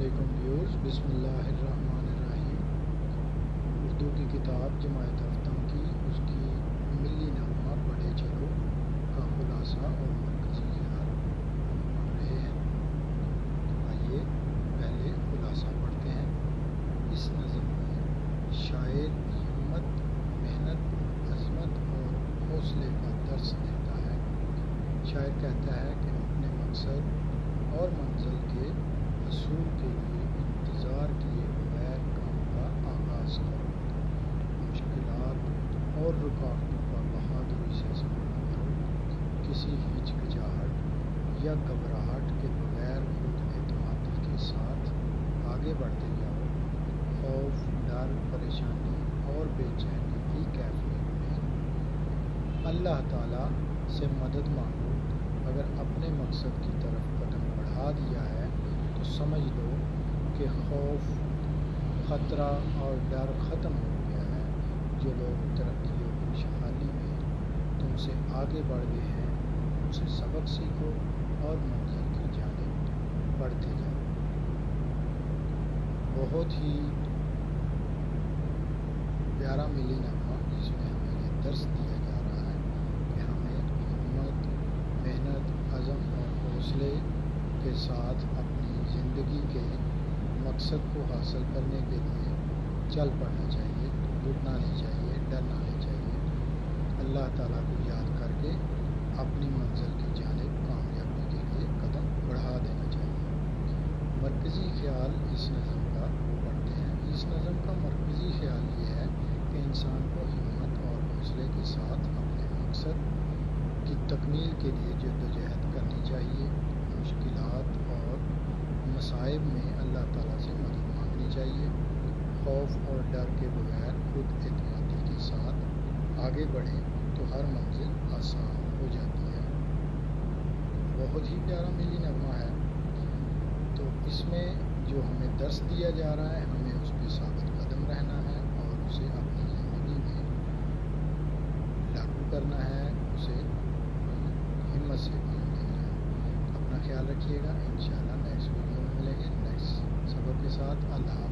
علیکم ویورز، بسم اللہ الرحمن الرحیم۔ اردو کی کتاب جماعت ہفتم کی اس کی ملی نغمہ پڑھے چلو کا خلاصہ اور مرکزی خیال پڑھ رہے ہیں۔ آئیے پہلے خلاصہ پڑھتے ہیں۔ اس نظم میں شاعر ہمت، محنت، عظمت اور حوصلے کا درس دیتا ہے۔ شاعر کہتا ہے کہ اپنے مقصد اور منزل کے حصول کے لیے انتظار کیے بغیر کام کا آغاز کرو۔ مشکلات اور رکاوٹوں کا بہادری سے سامنا کرو۔ کسی ہچکچاہٹ یا گھبراہٹ کے بغیر خود اعتمادی کے ساتھ آگے بڑھتے جاؤ۔ خوف، ڈر، پریشانی اور بے چینی کی کیفیت میں اللہ تعالیٰ سے مدد مانگو۔ اگر اپنے مقصد کی طرف قدم بڑھا دیا ہے تو سمجھ لو کہ خوف، خطرہ اور ڈر ختم ہو گیا ہے۔ جو لوگ ترقی و خوشحالی میں تم سے آگے بڑھ گئے ہیں ان سے سبق سیکھو اور منزل کی جانب بڑھتے جاؤ۔ بہت ہی پیارا ملی نغمہ جس میں ہمیں یہ درس دیا جا رہا ہے کہ ہمیں ہمت، محنت، عزم اور حوصلے کے ساتھ اپنی زندگی کے مقصد کو حاصل کرنے کے لیے چل پڑنا چاہیے، رکنا نہیں چاہیے، ڈرنا نہیں چاہیے۔ اللہ تعالیٰ کو یاد کر کے اپنی منزل کی جانب کامیابی کے لیے قدم بڑھا دینا چاہیے۔ مرکزی خیال اس نظم کا پڑھتے ہیں۔ اس نظم کا مرکزی خیال یہ ہے کہ انسان کو ہمت اور حوصلے کے ساتھ اپنے مقصد کی تکمیل کے لیے جدوجہد کرنی چاہیے۔ مشکلات اور مصائب میں اللہ تعالیٰ سے مدد مانگنی چاہیے۔ خوف اور ڈر کے بغیر خود اعتمادی کے ساتھ آگے بڑھیں تو ہر منزل آسان ہو جاتی ہے۔ بہت ہی پیارا ملی نغمہ ہے۔ تو اس میں جو ہمیں درس دیا جا رہا ہے ہمیں اس پہ ثابت قدم رہنا ہے اور اسے اپنی زندگی میں لاگو کرنا ہے، اسے ہمت سے کام لینا ہے۔ اپنا خیال رکھیے گا۔ انشاءاللہ نیکسٹ ویڈیو میں ملیں گے نیکسٹ سبق کے ساتھ۔ اللہ حافظ۔